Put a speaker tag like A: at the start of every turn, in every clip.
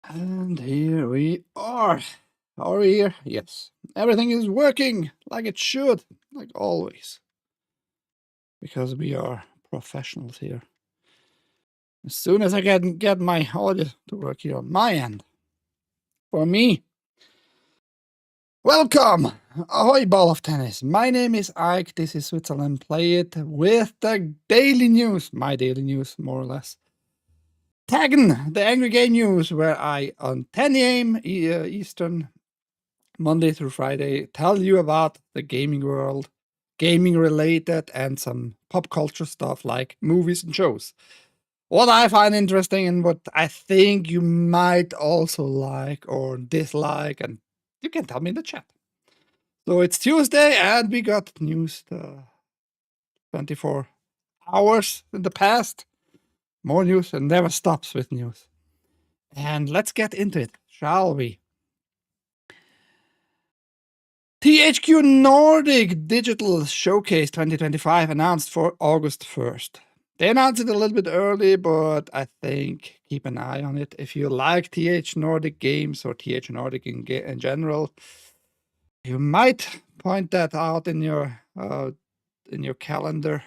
A: And here we are. Are we here? Yes. Everything is working like it should, like always. Because we are professionals here. As soon as I get my audio to work here on my end. For me. Welcome! Ahoy, ball of tennis. My name is Ike. This is Switzerland Play It with the daily news. My daily news, more or less. TAGN, the Angry Game News, where I, on 10 a.m. Eastern, Monday through Friday, tell you about the gaming world, gaming related, and some pop culture stuff like movies and shows. What I find interesting and what I think you might also like or dislike, and you can tell me in the chat. So it's Tuesday, and we got news 24 hours in the past. More news, and never stops with news. And let's get into it, shall we? THQ Nordic Digital Showcase 2025 announced for August 1st. They announced it a little bit early, but I think keep an eye on it. If you like TH Nordic games or TH Nordic in general, you might point that out in your calendar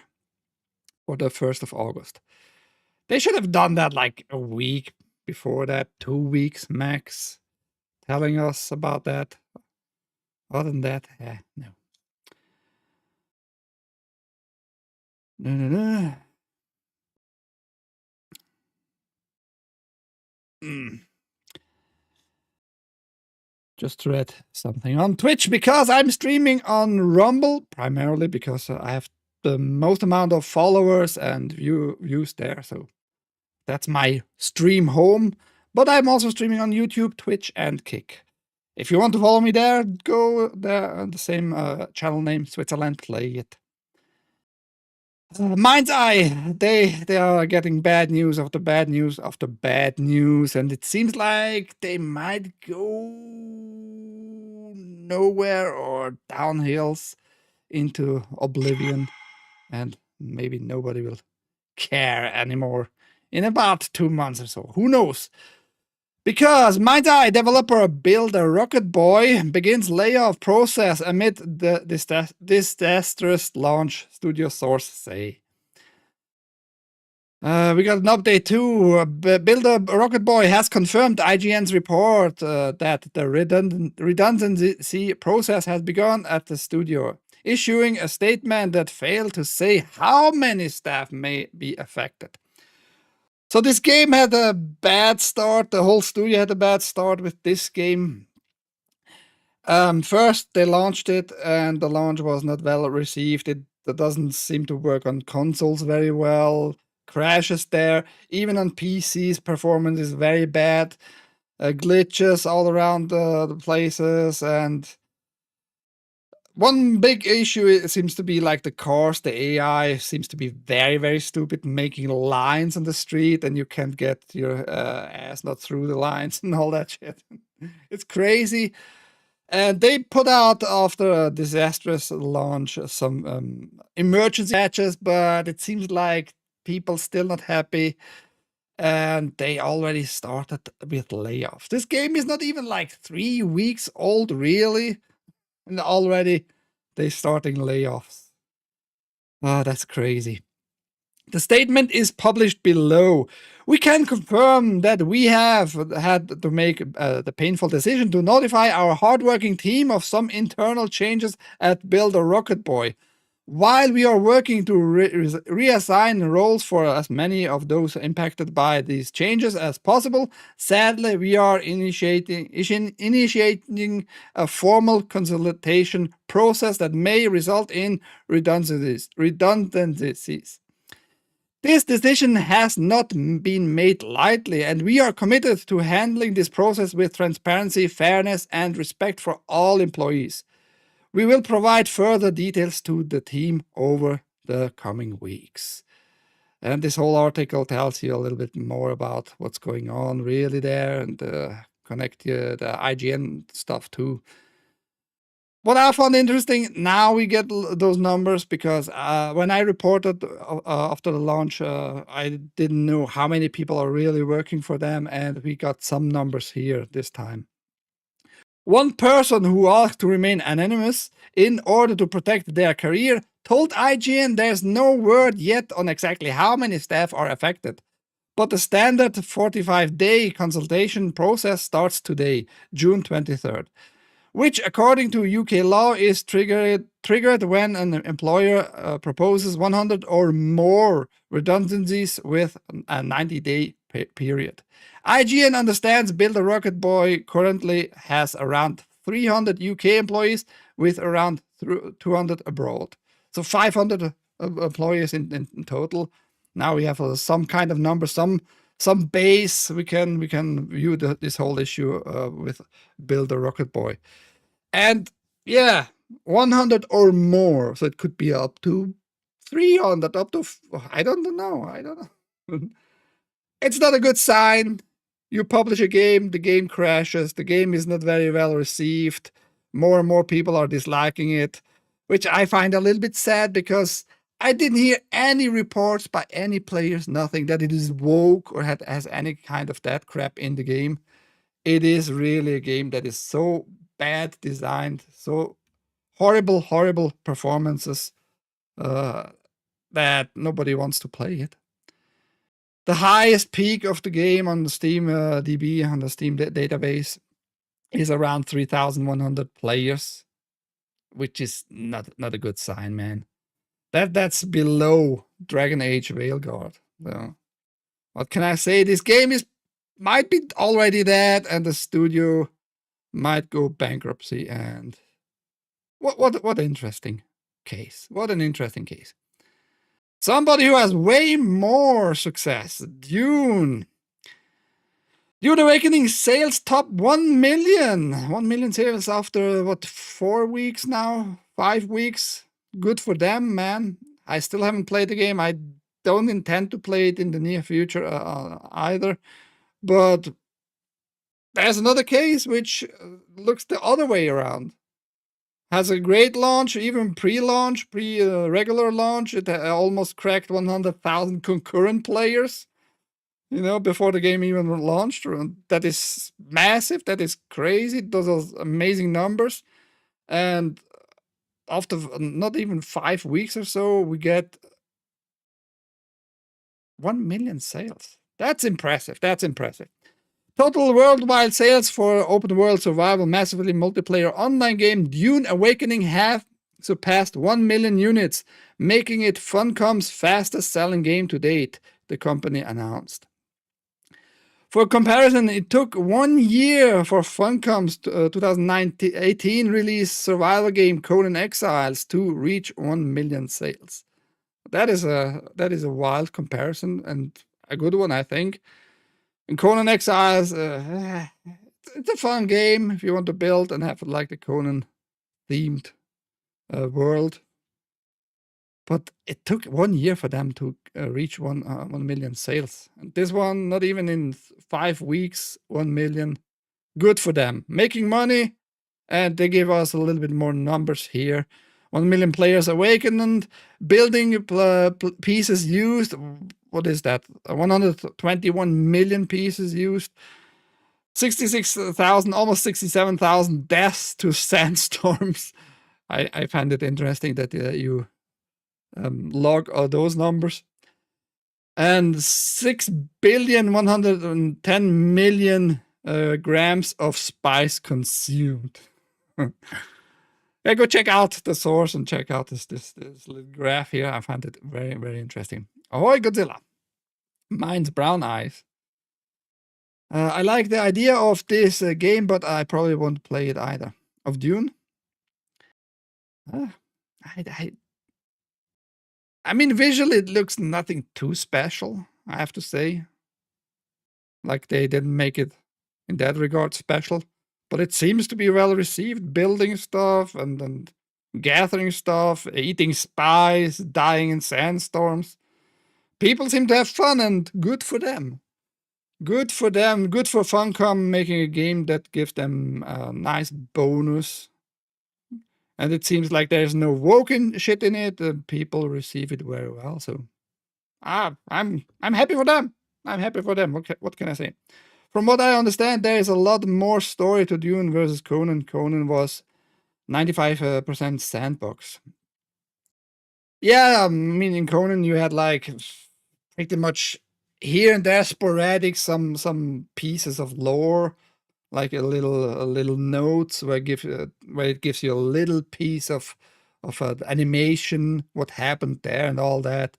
A: for the 1st of August. They should have done that like a week before that, 2 weeks max, telling us about that. Other than that, no. No. Just read something on Twitch because I'm streaming on Rumble, primarily because I have the most amount of followers and views there. So that's my stream home. But I'm also streaming on YouTube, Twitch, and Kick. If you want to follow me there, go there on the same channel name, Switzerland.playit. Mind's Eye, they are getting bad news after bad news after bad news, and it seems like they might go nowhere or downhills into oblivion, and maybe nobody will care anymore in about 2 months or so. Who knows? Because Mind's Eye developer Build a Rocket Boy begins layoff process amid the disastrous launch, studio source say. We got an update too. Build a Rocket Boy has confirmed IGN's report that the redundancy process has begun at the studio, issuing a statement that failed to say how many staff may be affected. So this game had a bad start. The whole studio had a bad start with this game. First, they launched it, and the launch was not well received. It doesn't seem to work on consoles very well. Crashes there. Even on PCs, performance is very bad. Glitches all around the places, and one big issue seems to be like the cars. The AI seems to be very, very stupid, making lines on the street, and you can't get your ass not through the lines and all that shit. It's crazy. And they put out, after a disastrous launch, some emergency patches, but it seems like people still not happy. And they already started with layoffs. This game is not even like 3 weeks old, really. And already they're starting layoffs. Ah, that's crazy. The statement is published below. We can confirm that we have had to make the painful decision to notify our hardworking team of some internal changes at Build a Rocket Boy. While we are working to reassign roles for as many of those impacted by these changes as possible, sadly, we are initiating a formal consultation process that may result in redundancies. This decision has not been made lightly, and we are committed to handling this process with transparency, fairness, and respect for all employees. We will provide further details to the team over the coming weeks. And this whole article tells you a little bit more about what's going on really there, and connect the IGN stuff too. What I found interesting, now we get those numbers because when I reported after the launch, I didn't know how many people are really working for them, and we got some numbers here this time. One person who asked to remain anonymous in order to protect their career told IGN there's no word yet on exactly how many staff are affected. But the standard 45-day consultation process starts today, June 23rd, which according to UK law is triggered when an employer proposes 100 or more redundancies with a 90-day period. IGN understands Build a Rocket Boy currently has around 300 UK employees with around 200 abroad. So 500 employees in total. Now we have some kind of number, some base we can view this whole issue with Build a Rocket Boy. And yeah, 100 or more. So it could be up to 300, up to, I don't know. It's not a good sign. You publish a game, the game crashes, the game is not very well received. More and more people are disliking it, which I find a little bit sad because I didn't hear any reports by any players, nothing that it is woke or has any kind of that crap in the game. It is really a game that is so bad designed, so horrible performances that nobody wants to play it. The highest peak of the game on the Steam DB, on the Steam database, is around 3,100 players, which is not a good sign, man. That's below Dragon Age Veilguard. So, what can I say? This game might be already dead, and the studio might go bankruptcy. And what interesting case. What an interesting case. Somebody who has way more success, Dune. Dune Awakening sales top 1 million. 1 million sales after, what, 4 weeks now? 5 weeks? Good for them, man. I still haven't played the game. I don't intend to play it in the near future either. But there's another case which looks the other way around. Has a great launch, even pre-launch, regular launch. It almost cracked 100,000 concurrent players, before the game even launched. That is massive. That is crazy. Those are amazing numbers. And after not even 5 weeks or so, we get 1 million sales. That's impressive. Total worldwide sales for open world survival massively multiplayer online game Dune Awakening have surpassed 1 million units, making it Funcom's fastest selling game to date, the company announced. For comparison, it took 1 year for Funcom's 2018 release survival game Conan Exiles to reach 1 million sales. That is a wild comparison and a good one, I think. And Conan Exiles, it's a fun game if you want to build and have like the Conan themed world. But it took 1 year for them to reach 1 million sales. And this one, not even in 5 weeks, 1 million. Good for them. Making money, and they give us a little bit more numbers here. 1 million players awakened, building pieces used. What is that? 121 million pieces used. 66,000, almost 67,000 deaths to sandstorms. I find it interesting that you log all those numbers. And 6,110,000,000 grams of spice consumed. Yeah, go check out the source and check out this little graph here. I find it very, very interesting. Ahoy, Godzilla. Mine's brown eyes. I like the idea of this game, but I probably won't play it either. Of Dune? I mean, visually, it looks nothing too special, I have to say. Like, they didn't make it, in that regard, special. But it seems to be well received, building stuff and gathering stuff, eating spice, dying in sandstorms. People seem to have fun, and good for them. Good for them, good for Funcom making a game that gives them a nice bonus. And it seems like there's no woken shit in it. People receive it very well. So I'm happy for them. I'm happy for them. What can I say? From what I understand, there is a lot more story to Dune versus Conan. Conan was 95% sandbox. Yeah, I mean in Conan you had like pretty much here and there sporadic some pieces of lore, like a little notes where it gives you a little piece of animation, what happened there and all that.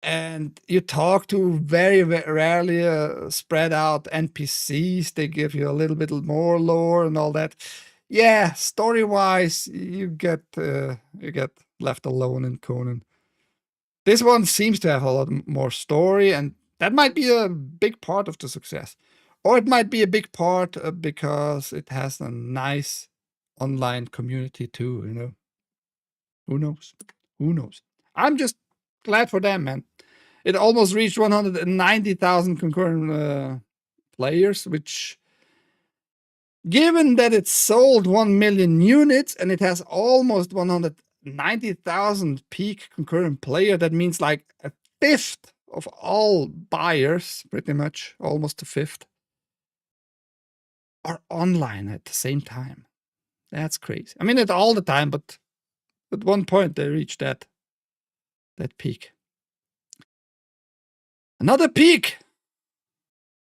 A: And you talk to very, very rarely spread out NPCs. They give you a little bit more lore and all that. Yeah, story wise, you get left alone in Conan. This one seems to have a lot more story, and that might be a big part of the success. Or it might be a big part because it has a nice online community too, Who knows? Who knows? I'm just glad for them, man. It almost reached 190,000 concurrent players, which, given that it sold 1 million units and it has almost 190,000 peak concurrent player, that means like a fifth of all buyers, pretty much, almost a fifth, are online at the same time. That's crazy. I mean, not all the time, but at one point they reached that peak. Another peak.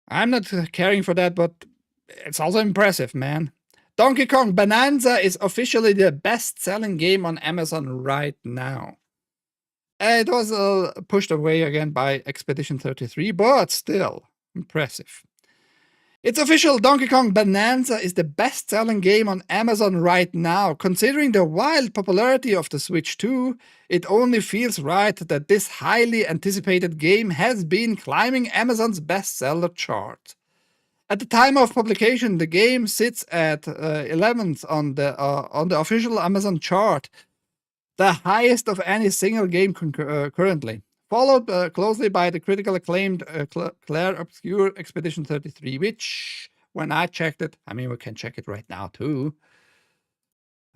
A: I'm not caring for that, but it's also impressive, man. Donkey Kong Bonanza is officially the best-selling game on Amazon right now. It was pushed away again by Expedition 33, but still impressive. It's official, Donkey Kong Bonanza is the best-selling game on Amazon right now. Considering the wild popularity of the Switch 2, it only feels right that this highly anticipated game has been climbing Amazon's bestseller chart. At the time of publication, the game sits at 11th on the official Amazon chart, the highest of any single game currently, followed closely by the critical acclaimed Claire Obscure Expedition 33, which, when I checked it, I mean, we can check it right now too,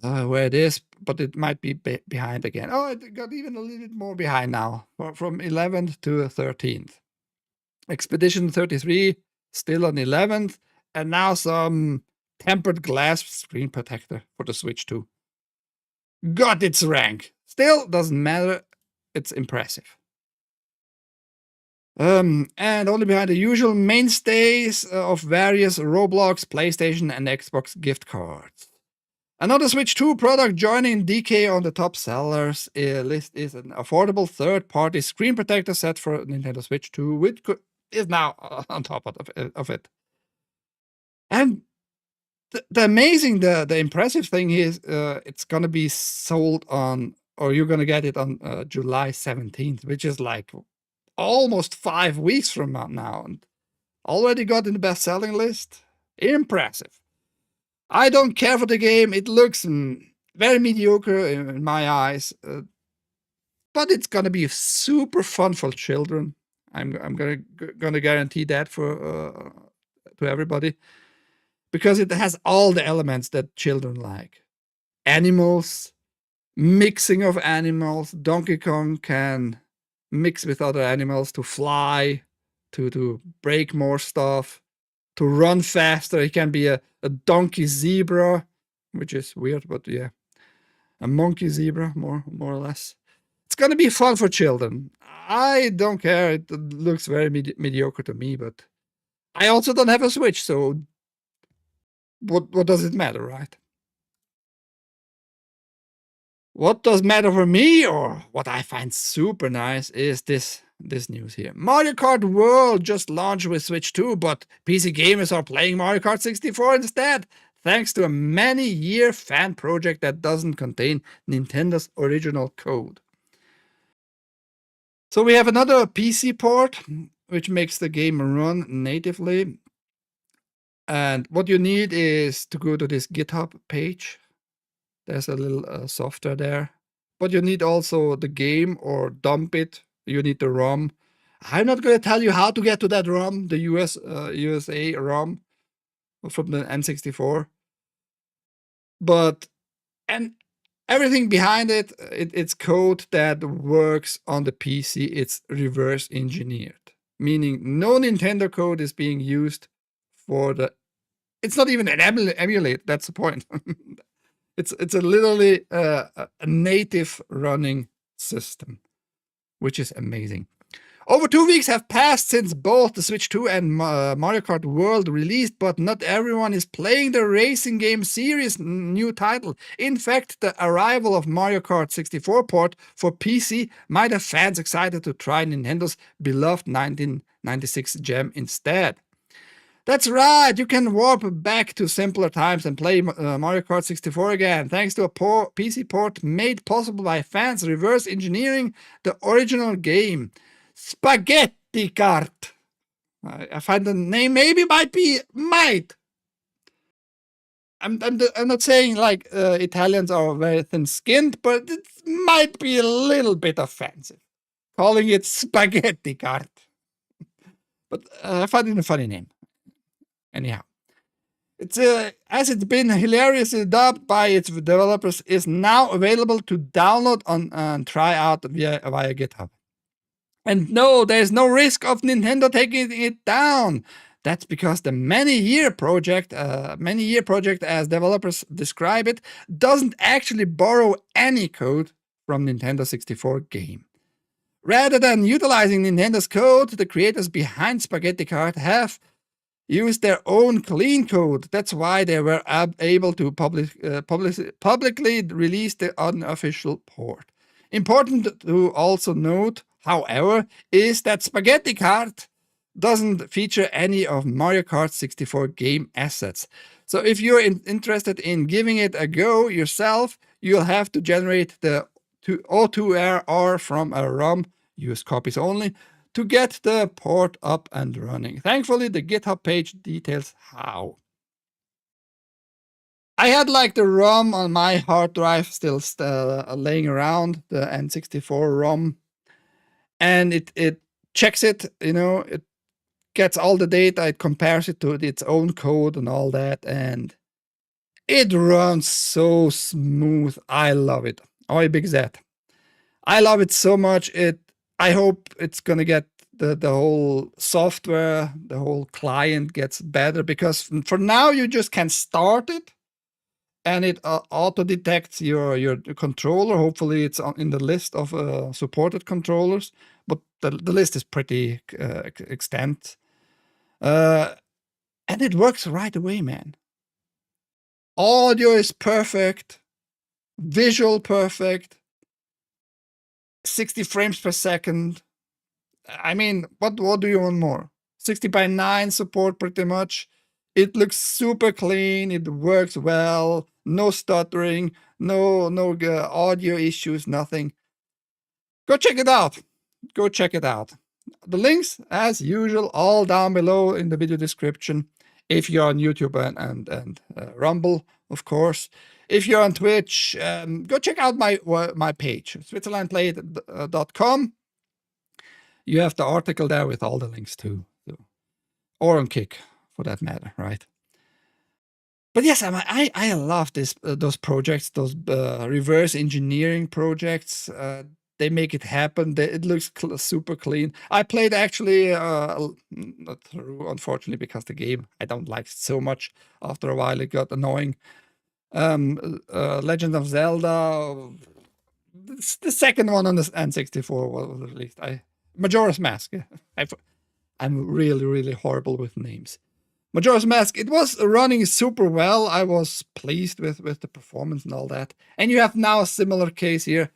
A: where it is, but it might be behind again. Oh, it got even a little bit more behind now, from 11th to 13th. Expedition 33 still on 11th, and now some tempered glass screen protector for the Switch 2. Got its rank. Still doesn't matter. It's impressive. And only behind the usual mainstays of various Roblox, PlayStation, and Xbox gift cards. Another Switch 2 product joining DK on the top sellers list is an affordable third-party screen protector set for Nintendo Switch 2, which is now on top of it. And the impressive thing is it's going to be sold on, or you're going to get it on July 17th, which is like almost 5 weeks from now, and already got in the best-selling list. Impressive. I don't care for the game. It looks very mediocre in my eyes, but it's gonna be super fun for children. I'm gonna guarantee that for to everybody, because it has all the elements that children like. Animals, mixing of animals. Donkey Kong can mix with other animals to fly, to break more stuff, to run faster. He can be a donkey zebra, which is weird, but yeah, a monkey zebra, more or less. It's gonna be fun for children. I don't care. It looks very mediocre to me, but I also don't have a Switch, so what does it matter, right? What does matter for me, or what I find super nice, is this news here. Mario Kart World just launched with Switch 2, but PC gamers are playing Mario Kart 64 instead, thanks to a many-year fan project that doesn't contain Nintendo's original code. So we have another PC port, which makes the game run natively. And what you need is to go to this GitHub page. There's a little software there. But you need also the game, or dump it. You need the ROM. I'm not going to tell you how to get to that ROM, the USA ROM from the N64. But, and everything behind it's code that works on the PC. It's reverse engineered, meaning no Nintendo code is being used for the. It's not even an emulate. That's the point. It's a literally a native running system, which is amazing. Over 2 weeks have passed since both the Switch 2 and Mario Kart World released, but not everyone is playing the racing game series new title. In fact, the arrival of Mario Kart 64 port for PC might have fans excited to try Nintendo's beloved 1996 gem instead. That's right, you can warp back to simpler times and play Mario Kart 64 again, thanks to a PC port made possible by fans reverse engineering the original game. Spaghetti Kart. I find the name maybe might. I'm not saying like Italians are very thin-skinned, but it might be a little bit offensive, calling it Spaghetti Kart. But I find it a funny name. Anyhow, it's as it's been hilariously dubbed by its developers, is now available to download and try out via GitHub. And no, there's no risk of Nintendo taking it down. That's because the many-year project, as developers describe it, doesn't actually borrow any code from Nintendo 64 game. Rather than utilizing Nintendo's code, the creators behind Spaghetti Kart have used their own clean code. That's why they were able to publicly release the unofficial port. Important to also note, however, is that Spaghetti Kart doesn't feature any of Mario Kart 64 game assets. So if you're interested in giving it a go yourself, you'll have to generate the O2R from a ROM, US copies only, to get the port up and running. Thankfully, the GitHub page details how. I had like the ROM on my hard drive still laying around, the N64 ROM, and it checks it, it gets all the data, it compares it to its own code and all that, and it runs so smooth. I love it. Oi, Big Z. I love it so much. I hope it's gonna get the whole software, the whole client gets better, because for now you just can start it and it auto detects your controller. Hopefully it's in the list of supported controllers, but the list is pretty extent. And it works right away, man. Audio is perfect, visual perfect, 60 frames per second. I mean, what do you want more? 60:9 support pretty much. It looks super clean. It works well. No stuttering. No audio issues. Nothing. Go check it out. Go check it out. The links, as usual, all down below in the video description. If you're on YouTube and Rumble, of course. If you're on Twitch, go check out my page, switzerland.playit.com. You have the article there with all the links too, or on Kick for that matter, right? But yes, I love those projects, those reverse engineering projects. They make it happen. It looks super clean. I played actually, not through, unfortunately, because the game I don't like so much. After a while, it got annoying. Legend of Zelda, the second one on the N64 was released. Majora's Mask. I'm really horrible with names. Majora's Mask, it was running super well. I was pleased with the performance and all that. And you have now a similar case here.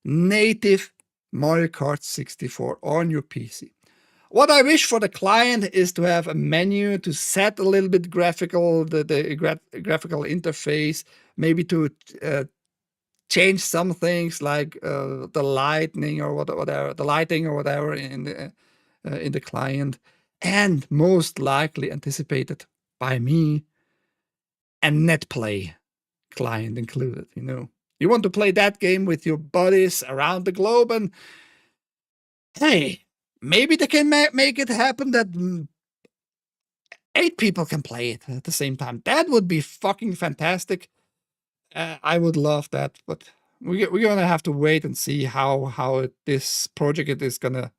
A: Native Mario Kart 64 on your PC. What I wish for the client is to have a menu to set a little bit graphical, the graphical interface, maybe to change some things like the lighting or whatever in the client, and most likely anticipated by me, a net play client included. You want to play that game with your buddies around the globe, and hey, maybe they can make it happen that 8 people can play it at the same time. That would be fucking fantastic. I would love that, but we're gonna have to wait and see how this project is gonna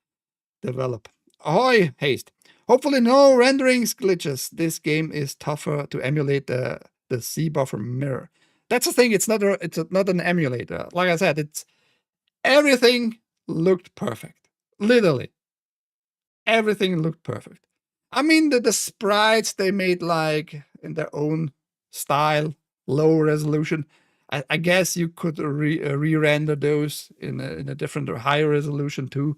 A: develop. Ahoy, haste! Hopefully, no renderings glitches. This game is tougher to emulate the C buffer mirror. That's the thing. It's not an emulator. Like I said, it's everything looked perfect. Literally, everything looked perfect. I mean, the sprites they made like in their own style, low resolution. I guess you could re-render those in a different or higher resolution too.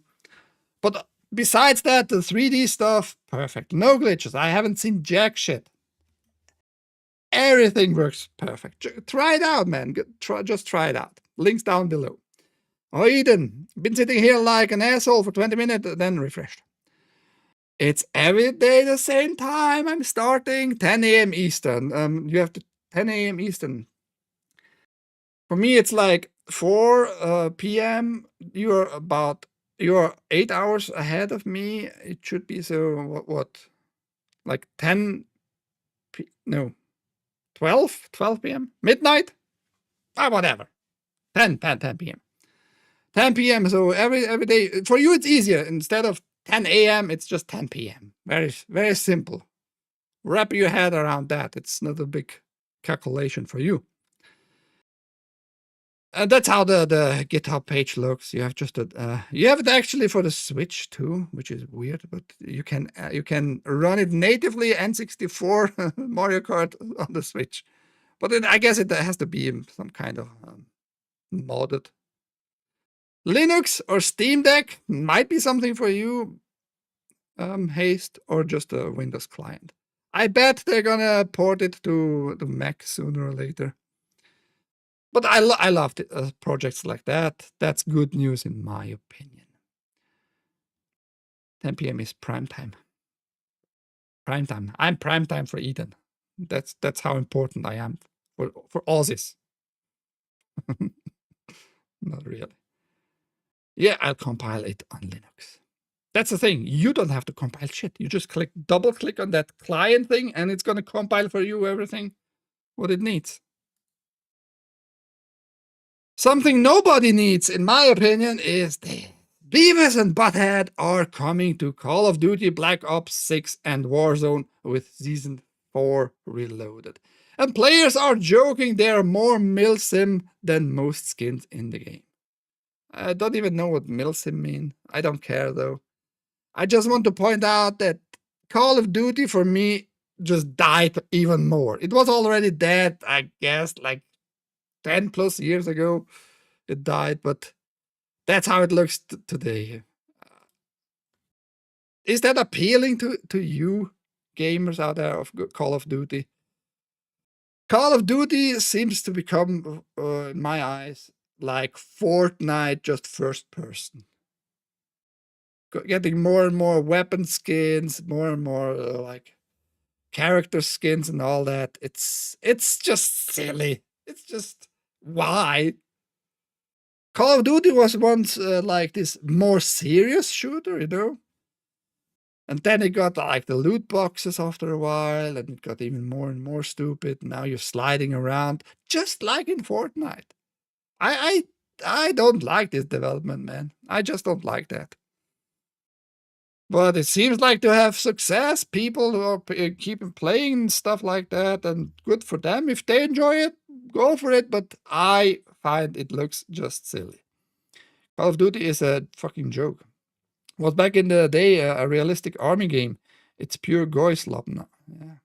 A: But besides that, the 3D stuff, perfect. No glitches. I haven't seen jack shit. Everything works perfect. Try it out, man. Just try it out. Links down below. Oh, Eden, been sitting here like an asshole for 20 minutes, then refreshed. It's every day the same time. I'm starting 10 a.m. Eastern. You have to 10 a.m. Eastern. For me, it's like 4 p.m. You're 8 hours ahead of me. It should be so what like 12 p.m. midnight. Whatever. 10 p.m. 10 p.m. So every day for you it's easier. Instead of 10 a.m. it's just 10 p.m. Very simple. Wrap your head around that. It's not a big calculation for you. That's how the GitHub page looks. You have just you have it actually for the Switch too, which is weird, but you can run it natively N64 Mario Kart on the Switch. But I guess it has to be some kind of modded. Linux or Steam Deck might be something for you, Haste, or just a Windows client. I bet they're gonna port it to the Mac sooner or later. But I love projects like that. That's good news in my opinion. 10 p.m. is prime time. Prime time. I'm prime time for Eden. That's how important I am for Aussies. Not really. Yeah, I'll compile it on Linux. That's the thing. You don't have to compile shit. You just double click on that client thing and it's going to compile for you everything what it needs. Something nobody needs, in my opinion, is this. Beavis and Butthead are coming to Call of Duty Black Ops 6 and Warzone with Season 4 Reloaded. And players are joking they are more milsim than most skins in the game. I don't even know what milsim mean. I don't care though. I just want to point out that Call of Duty for me just died even more. It was already dead, I guess, like 10 plus years ago. It died, but that's how it looks today. Is that appealing to you gamers out there of Call of Duty? Call of Duty seems to become, in my eyes, like Fortnite, just first person. Getting more and more weapon skins, more and more like character skins and all that. It's just silly. It's just why? Call of Duty was once like this more serious shooter, you know? And then it got like the loot boxes after a while, and it got even more and more stupid. Now you're sliding around, just like in Fortnite. I don't like this development, man. I just don't like that. But it seems like to have success. People who are keeping playing and stuff like that, and good for them. If they enjoy it, go for it. But I find it looks just silly. Call of Duty is a fucking joke. Was back in the day a realistic army game. It's pure goy slop now. Yeah.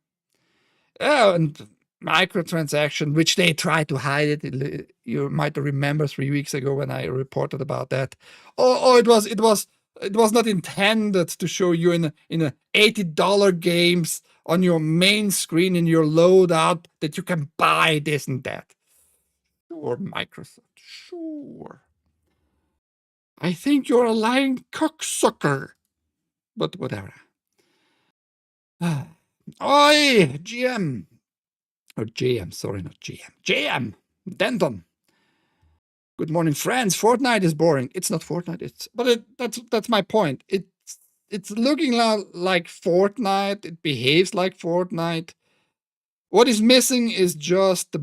A: Yeah, and microtransaction, which they try to hide it. You might remember 3 weeks ago when I reported about that. Oh, it was not intended to show you in a $80 games on your main screen in your loadout that you can buy this and that. Sure, Microsoft, sure. I think you're a lying cocksucker. But whatever. Oi, GM. Or JM, sorry, not GM. JM, Denton. Good morning, friends. Fortnite is boring. It's not Fortnite. That's my point. It's looking like Fortnite. It behaves like Fortnite. What is missing is just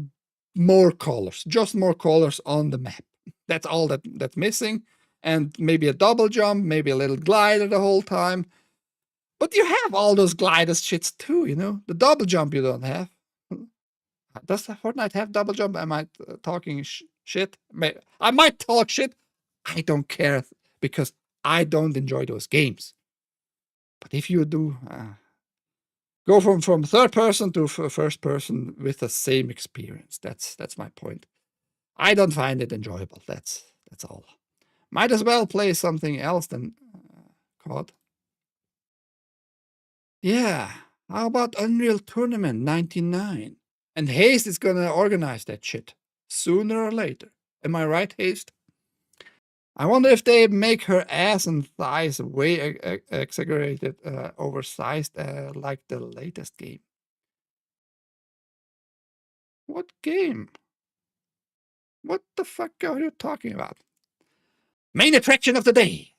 A: more colors, just more colors on the map. That's all that's missing. And maybe a double jump, maybe a little glider the whole time. But you have all those glider shits too, you know? The double jump you don't have. Does Fortnite have double jump? Am I talking shit? I might talk shit. I don't care because I don't enjoy those games. But if you do, go from third person to first person with the same experience. That's my point. I don't find it enjoyable. That's all. Might as well play something else than COD. Yeah. How about Unreal Tournament 99? And Haste is gonna organize that shit sooner or later. Am I right, Haste? I wonder if they make her ass and thighs way exaggerated, oversized, like the latest game. What game? What the fuck are you talking about? Main attraction of the day.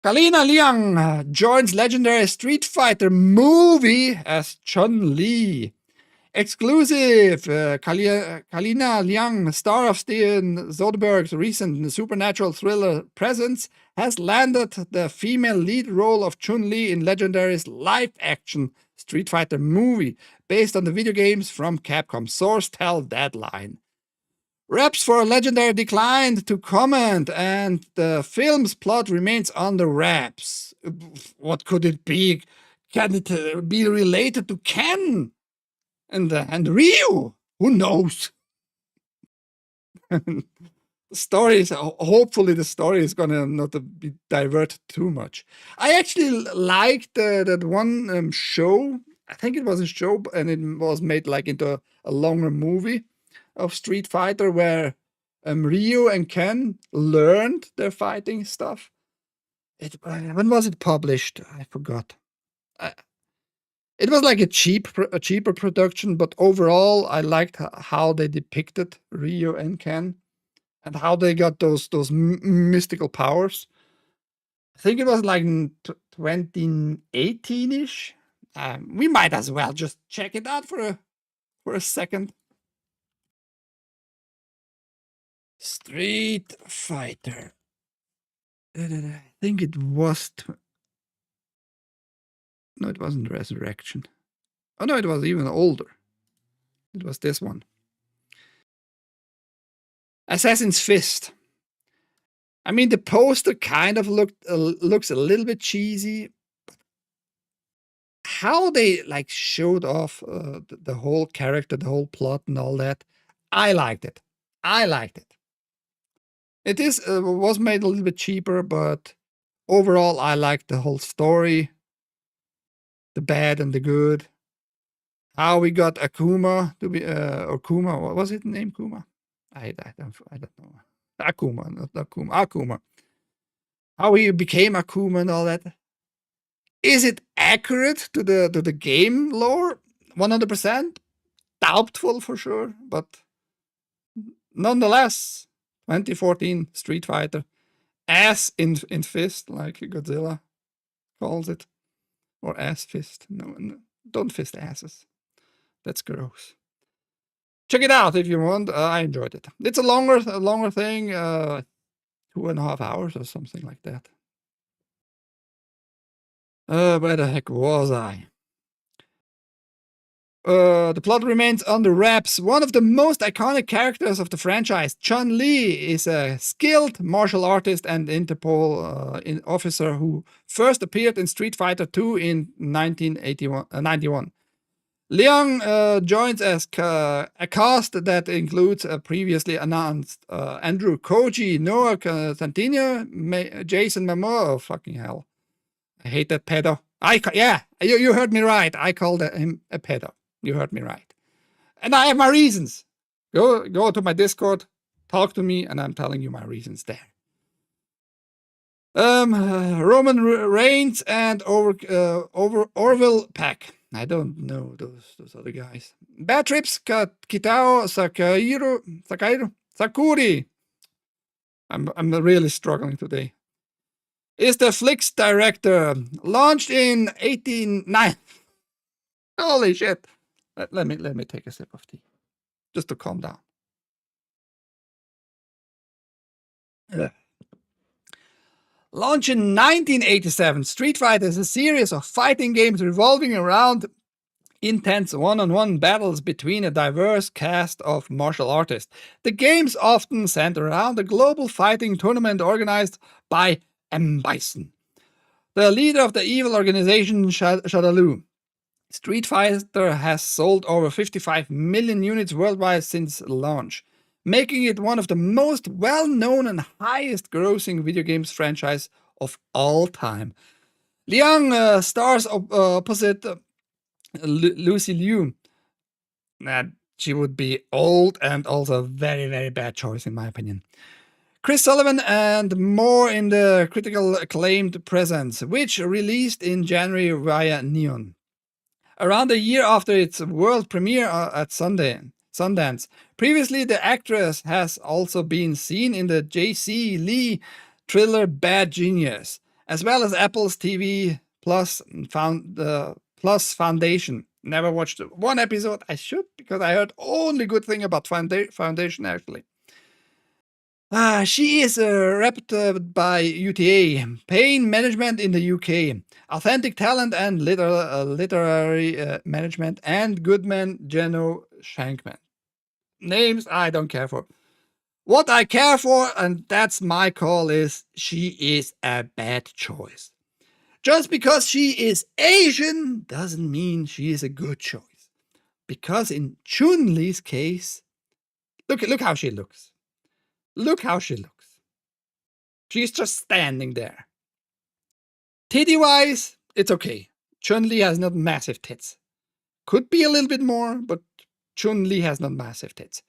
A: Kalina Liang joins legendary Street Fighter movie as Chun-Li. Exclusive! Kalina Liang, star of Steven Soderbergh's recent supernatural thriller Presence, has landed the female lead role of Chun-Li in Legendary's live-action Street Fighter movie, based on the video games from Capcom. Source tell Deadline. Reps for Legendary declined to comment, and the film's plot remains under wraps. What could it be? Can it be related to Ken? And Ryu, who knows? The story is, hopefully the story is gonna not be diverted too much. I actually liked that one show. I think it was a show, and it was made like into a longer movie of Street Fighter where Ryu and Ken learned their fighting stuff. When was it published? I forgot. It was like a cheaper production, but overall, I liked how they depicted Ryu and Ken, and how they got those mystical powers. I think it was like 2018-ish. We might as well just check it out for a second. Street Fighter. I think it was. No, it wasn't Resurrection. Oh no, it was even older. It was this one. Assassin's Fist. I mean, the poster kind of looks a little bit cheesy. How they like showed off the whole character, the whole plot, and all that, I liked it. I liked it. It was made a little bit cheaper, but overall, I liked the whole story, the bad and the good. How we got Akuma to be or Kuma. What was it name? Kuma? I don't know. Akuma, not Akuma. Akuma. How he became Akuma and all that. Is it accurate to the game lore? 100%? Doubtful for sure, but nonetheless, 2014 Street Fighter, ass in fist, like Godzilla calls it, or ass fist. No, don't fist asses. That's gross. Check it out if you want. I enjoyed it. It's a longer thing, 2.5 hours or something like that. Where the heck was I? The plot remains under wraps. One of the most iconic characters of the franchise, Chun-Li, is a skilled martial artist and Interpol officer who first appeared in Street Fighter II in 1991. Liang joins as a cast that includes previously announced Andrew Koji, Noah Centineo, Jason Momoa. Oh, fucking hell. I hate that pedo. Yeah, you heard me right. I called him a pedo. You heard me right. And I have my reasons. Go to my Discord, talk to me, and I'm telling you my reasons there. Roman Reigns and Orville Pack. I don't know those other guys. Bad Trips, Kitao Sakuri. I'm really struggling today. Is the Flick's director, launched in 1889. Holy shit. Let me take a sip of tea. just to calm down. Ugh. Launched in 1987, Street Fighter is a series of fighting games revolving around intense one-on-one battles between a diverse cast of martial artists. The games often center around a global fighting tournament organized by M. Bison, the leader of the evil organization Shadaloo. Street Fighter has sold over 55 million units worldwide since launch, making it one of the most well-known and highest-grossing video games franchise of all time. Liang stars opposite Lucy Liu. She would be old and also a very, very bad choice in my opinion. Chris Sullivan and more in the critical acclaimed Presence, which released in January via Neon. Around a year after its world premiere at Sundance. Previously, the actress has also been seen in the J.C. Lee thriller Bad Genius, as well as Apple's TV Plus Foundation. Never watched one episode. I should, because I heard only good thing about Foundation actually. She is reputed by UTA, Pain Management in the UK, Authentic Talent and Literary Management, and Goodman Geno Shankman. Names I don't care for. What I care for, and that's my call, is she is a bad choice. Just because she is Asian doesn't mean she is a good choice. Because in Chun-Li's case, look how she looks. Look how she looks. She's just standing there. Titty-wise, it's okay. Chun-Li has not massive tits. Could be a little bit more, but Chun-Li has not massive tits.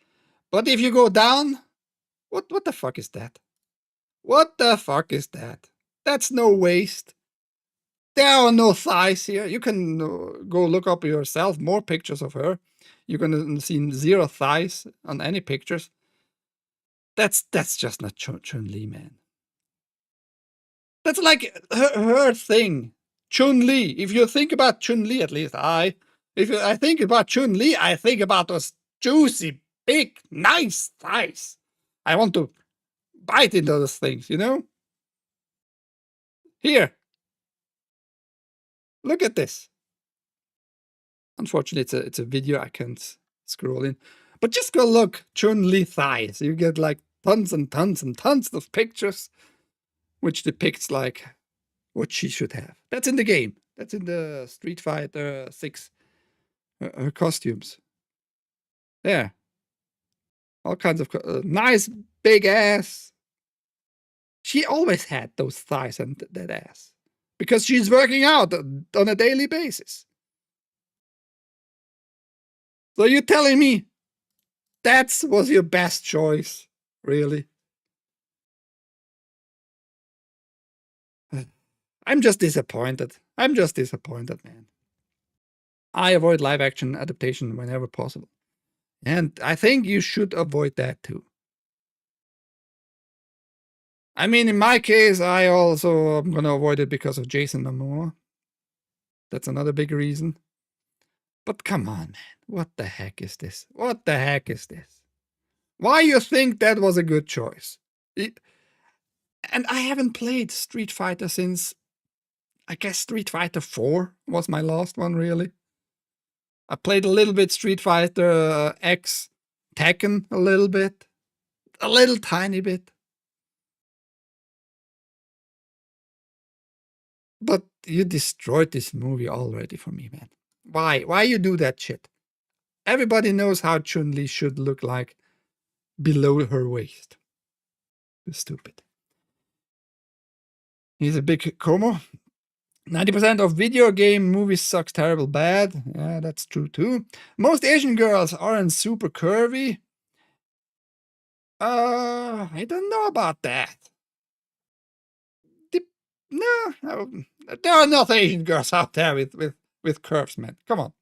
A: But if you go down, what the fuck is that? What the fuck is that? That's no waist. There are no thighs here. You can go look up yourself more pictures of her. You're gonna see 0 thighs on any pictures. That's just not Chun-Li, man. That's like her thing. Chun-Li. If you think about Chun-Li, at least if I think about Chun-Li, I think about those juicy, big, nice thighs. I want to bite into those things, you know? Here. Look at this. Unfortunately, it's a video. I can't scroll in. But just go look. Chun-Li thighs. You get like tons and tons and tons of pictures which depicts like what she should have. That's in the game. That's in the Street Fighter 6. Her costumes. There. All kinds of nice big ass. She always had those thighs and that ass. Because she's working out on a daily basis. So you're telling me that was your best choice? Really? I'm just disappointed. I'm just disappointed, man. I avoid live action adaptation whenever possible. And I think you should avoid that too. I mean, in my case, I also am gonna avoid it because of Jason Momoa. That's another big reason. But come on, man. What the heck is this? What the heck is this? Why you think that was a good choice? And I haven't played Street Fighter since, I guess Street Fighter 4 was my last one, really. I played a little bit Street Fighter X, TAGN a little bit. A little tiny bit. But you destroyed this movie already for me, man. Why? Why you do that shit? Everybody knows how Chun-Li should look like below her waist. You're stupid. He's a big Como. 90% of video game movies sucks terrible bad. Yeah, that's true too. Most Asian girls aren't super curvy. I don't know about that. No, there are not Asian girls out there with curves, man. Come on.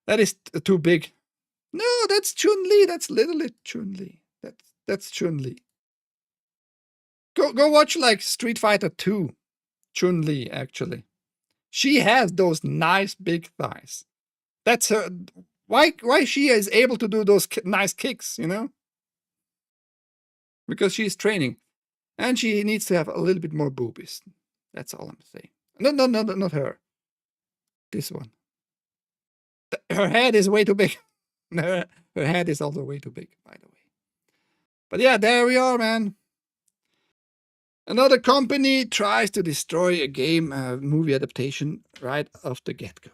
A: That is too big. No, that's Chun-Li. That's literally Chun-Li. That's Chun-Li. Go watch like Street Fighter 2. Chun-Li, actually. She has those nice big thighs. That's her. Why she is able to do those nice kicks, because she's training, and she needs to have a little bit more boobies. That's all I'm saying. No, no, no, not her. This one. Her head is way too big. her head is also way too big, by the way. But yeah, there we are, man. Another company tries to destroy a game movie adaptation right off the get-go.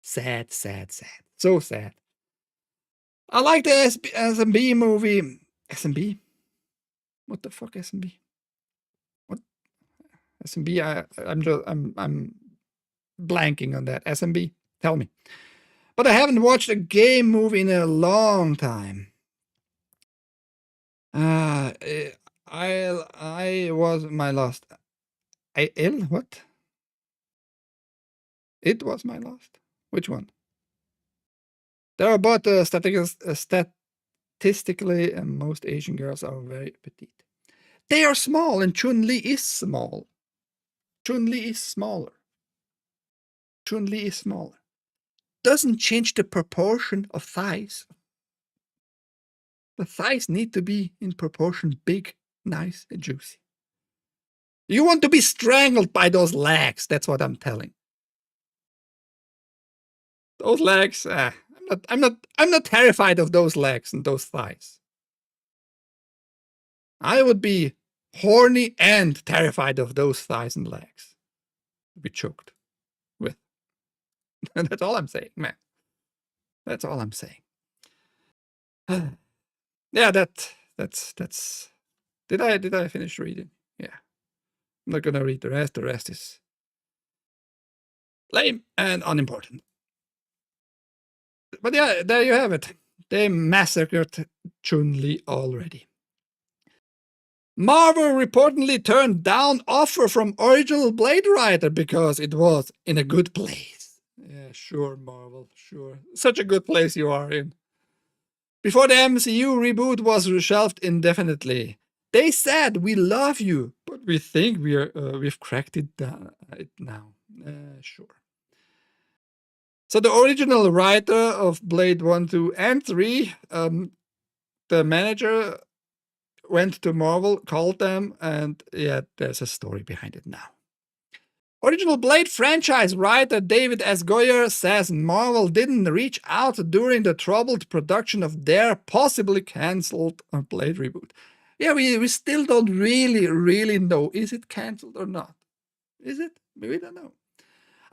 A: Sad, sad, sad. So sad. I like the SMB movie. SMB? What the fuck, SMB? What? SMB? I'm blanking on that. SMB? Tell me. But I haven't watched a game movie in a long time. I was my last. What? It was my last. Which one? There are both statistically, most Asian girls are very petite. They are small, and Chun-Li is small. Chun-Li is smaller. Chun-Li is smaller. Doesn't change the proportion of thighs. The thighs need to be in proportion big, nice, and juicy. You want to be strangled by those legs. That's what I'm telling. Those legs, I'm not terrified of those legs and those thighs. I would be horny and terrified of those thighs and legs. Be choked with. That's all I'm saying, man. That's all I'm saying. Yeah, that's. Did I finish reading? Yeah. I'm not gonna read the rest. The rest is lame and unimportant. But yeah, there you have it. They massacred Chun-Li already. Marvel reportedly turned down offer from original Blade writer because it was in a good place. Yeah, sure, Marvel, sure. Such a good place you are in. Before the MCU reboot was shelved indefinitely, they said, "We love you, but we think we've cracked it now." Sure. So the original writer of Blade 1, 2, and 3, the manager went to Marvel, called them, and yeah, there's a story behind it now. Original Blade franchise writer David S. Goyer says Marvel didn't reach out during the troubled production of their possibly cancelled Blade reboot. Yeah, we still don't really know. Is it cancelled or not? Is it? We don't know.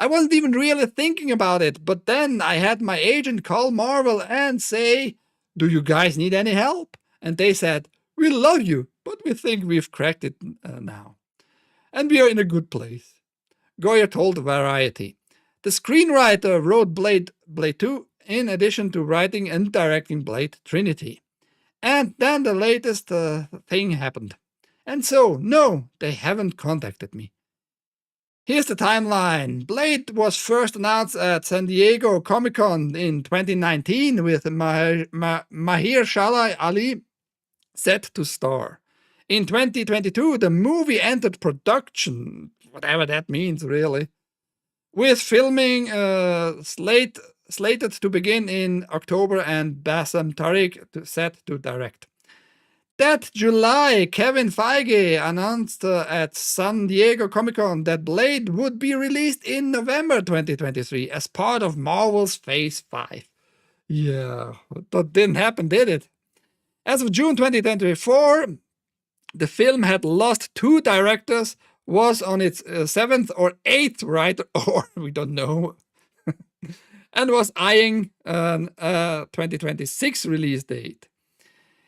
A: I wasn't even really thinking about it, but then I had my agent call Marvel and say, "Do you guys need any help?" And they said, "We love you, but we think we've cracked it now. And we are in a good place." Goyer told Variety. The screenwriter wrote Blade 2 in addition to writing and directing Blade Trinity. And then the latest thing happened. And so, no, they haven't contacted me. Here's the timeline. Blade was first announced at San Diego Comic-Con in 2019 with Mahershala Ali set to star. In 2022, the movie entered production, whatever that means, really, with filming slated to begin in October and Bassam Tariq set to direct. That July, Kevin Feige announced at San Diego Comic-Con that Blade would be released in November 2023 as part of Marvel's Phase 5. Yeah, that didn't happen, did it? As of June 2024, the film had lost 2 directors, was on its 7th or 8th writer, or we don't know, and was eyeing a 2026 release date.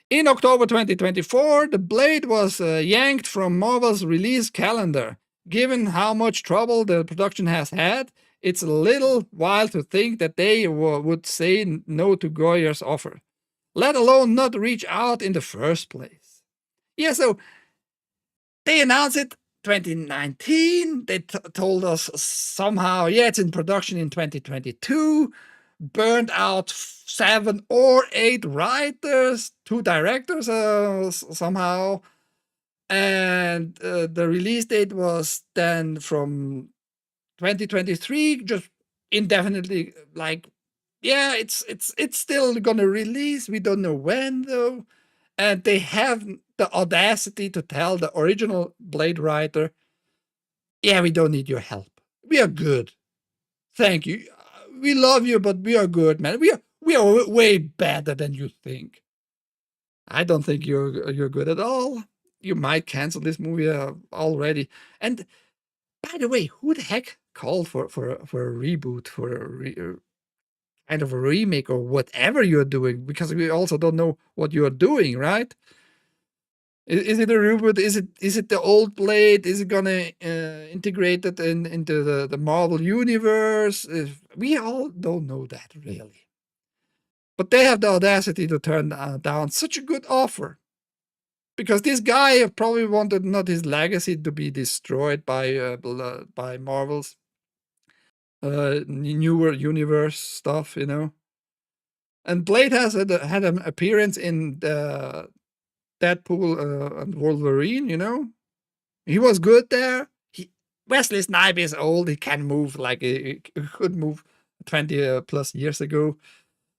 A: In October 2024, the Blade was yanked from Marvel's release calendar. Given how much trouble the production has had, it's a little wild to think that they would say no to Goyer's offer, let alone not reach out in the first place. Yeah, so they announced it 2019. They told us somehow, yeah, it's in production in 2022. Burned out 7 or 8 writers, 2 directors somehow. And the release date was then from 2023, just indefinitely, like Yeah, it's still gonna release. We don't know when though. And they have the audacity to tell the original Blade writer, yeah, we don't need your help. We are good. Thank you. We love you, but we are good, man. We are way better than you think. I don't think you're good at all. You might cancel this movie already. And by the way, who the heck called for a reboot, for kind of a remake or whatever you're doing? Because we also don't know what you're doing, right? Is it a reboot? Is it the old Blade? Is it gonna integrate it into the Marvel universe? We all don't know that really. But they have the audacity to turn down such a good offer. Because this guy probably wanted not his legacy to be destroyed by Marvel's newer universe stuff, you know. And Blade has had an appearance in the Deadpool and Wolverine, you know. He was good there. Wesley Snipes is old. He can move like he could move 20 plus years ago.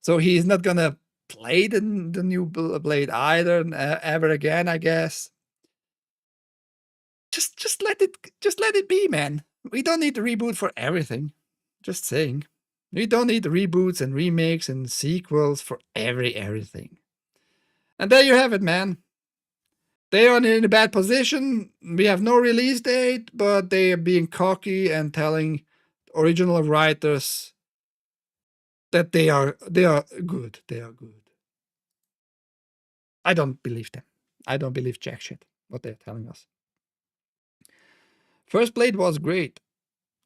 A: So he's not gonna play the new Blade either ever again, I guess. Just let it be, man. We don't need to reboot for everything. Just saying. We don't need reboots and remakes and sequels for everything. And there you have it, man. They are in a bad position. We have no release date, but they are being cocky and telling original writers that they are good. They are good. I don't believe them. I don't believe jack shit what they're telling us. First Blade was great.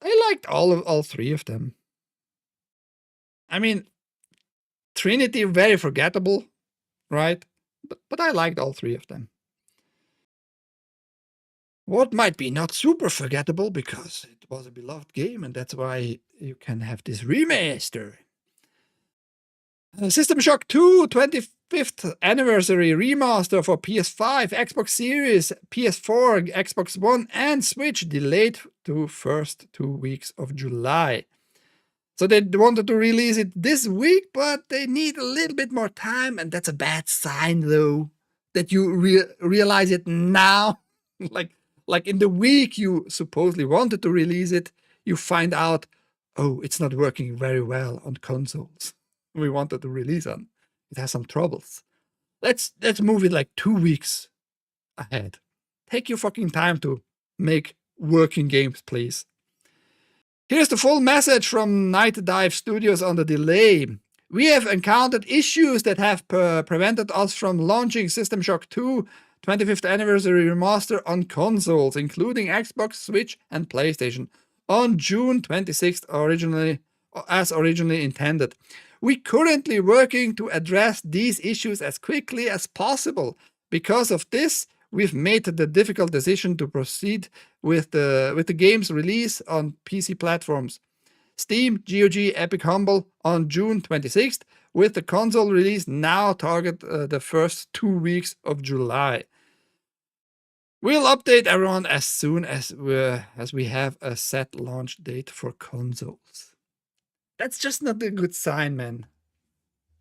A: I liked all three of them. I mean, Trinity very forgettable, right? But I liked all three of them. What might be not super forgettable because it was a beloved game and that's why you can have this remaster. System Shock 2 25th anniversary remaster for PS5, Xbox Series, PS4, Xbox One, and Switch delayed to first 2 weeks of July. So they wanted to release it this week, but they need a little bit more time, and that's a bad sign, though, that you realize it now. like in the week you supposedly wanted to release it, you find out, oh, it's not working very well on consoles we wanted to release on. It has some troubles. Let's move it like 2 weeks ahead. Take your fucking time to make working games, please. Here's the full message from Night Dive Studios on the delay. We have encountered issues that have prevented us from launching System Shock 2 25th Anniversary Remaster on consoles, including Xbox, Switch, and PlayStation, on June 26th, as originally intended. We're currently working to address these issues as quickly as possible. Because of this, we've made the difficult decision to proceed with the game's release on PC platforms. Steam, GOG, Epic Humble on June 26th, with the console release now target the first 2 weeks of July. We'll update everyone as soon as we have a set launch date for consoles. That's just not a good sign, man.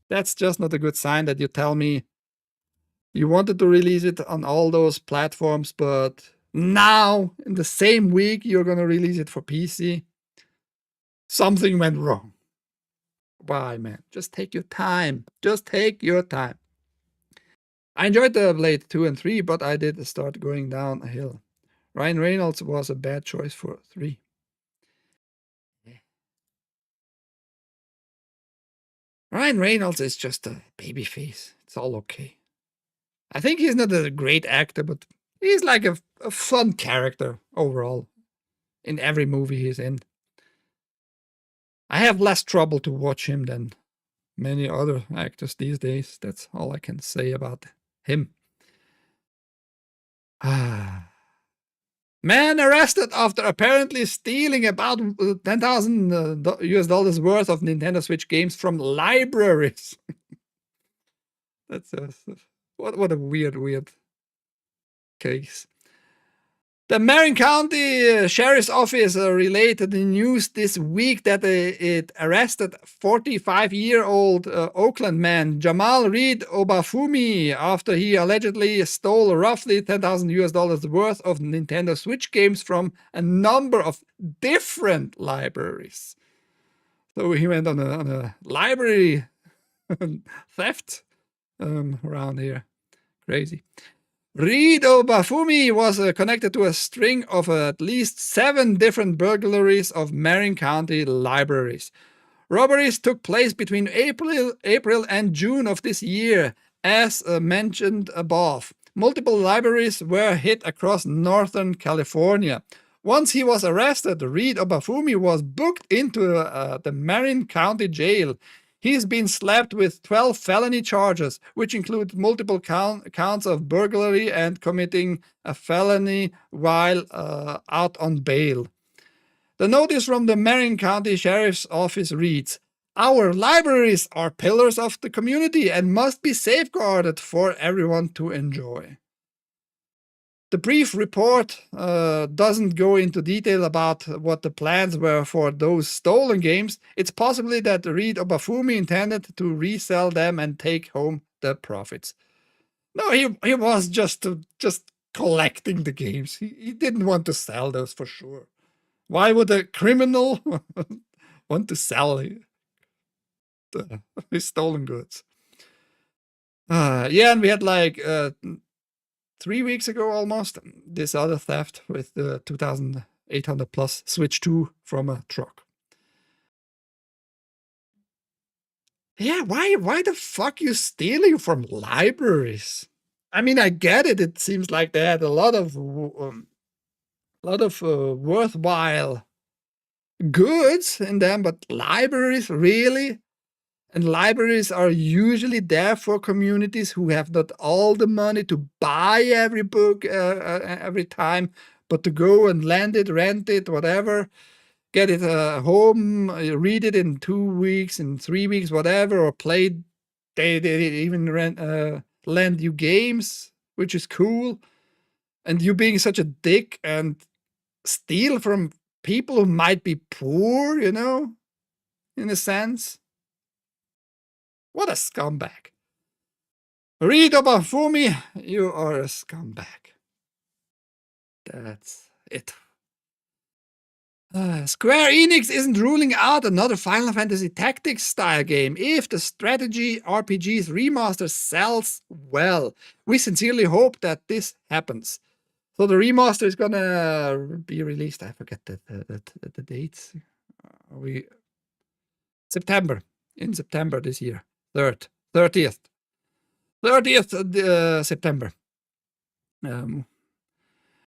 A: That's just not a good sign that you tell me you wanted to release it on all those platforms, but now in the same week you're going to release it for PC. Something went wrong. Why, man? Just take your time. Just take your time. I enjoyed the Blade 2 and 3, but I did start going down a hill. Ryan Reynolds was a bad choice for 3. Ryan Reynolds is just a baby face. It's all okay. I think he's not a great actor, but he's like a fun character overall in every movie he's in. I have less trouble to watch him than many other actors these days. That's all I can say about him. Man arrested after apparently stealing about 10,000 US dollars worth of Nintendo Switch games from libraries. That's what a weird case. The Marin County Sheriff's Office related the news this week that it arrested 45-year-old Oakland man Jamal Reed Obafumi after he allegedly stole roughly $10,000 worth of Nintendo Switch games from a number of different libraries. So he went on a library theft around here. Crazy. Reed Obafumi was connected to a string of at least 7 different burglaries of Marin County libraries. Robberies took place between April and June of this year, as mentioned above. Multiple libraries were hit across Northern California. Once he was arrested, Reed Obafumi was booked into the Marin County Jail. He's been slapped with 12 felony charges, which include multiple counts of burglary and committing a felony while out on bail. The notice from the Marin County Sheriff's Office reads, "Our libraries are pillars of the community and must be safeguarded for everyone to enjoy." The brief report doesn't go into detail about what the plans were for those stolen games. It's possibly that Reed Obafumi intended to resell them and take home the profits. No, he was just collecting the games. He didn't want to sell those for sure. Why would a criminal want to sell his stolen goods? Yeah, and we had like 3 weeks ago almost, this other theft with the 2,800 plus Switch 2 from a truck. Yeah, why the fuck you stealing from libraries? I mean, I get it. It seems like they had a lot of worthwhile goods in them, but libraries, really? And libraries are usually there for communities who have not all the money to buy every book every time, but to go and lend it, rent it, whatever, get it home, read it in 2 weeks, in 3 weeks, whatever, or play. They even lend you games, which is cool. And you being such a dick and steal from people who might be poor, you know, in a sense. What a scumbag. Reed Obafumi, you are a scumbag. That's it. Square Enix isn't ruling out another Final Fantasy Tactics style game if the strategy RPG's remaster sells well. We sincerely hope that this happens. So the remaster is gonna be released. I forget the dates. September. In September this year. 30th September.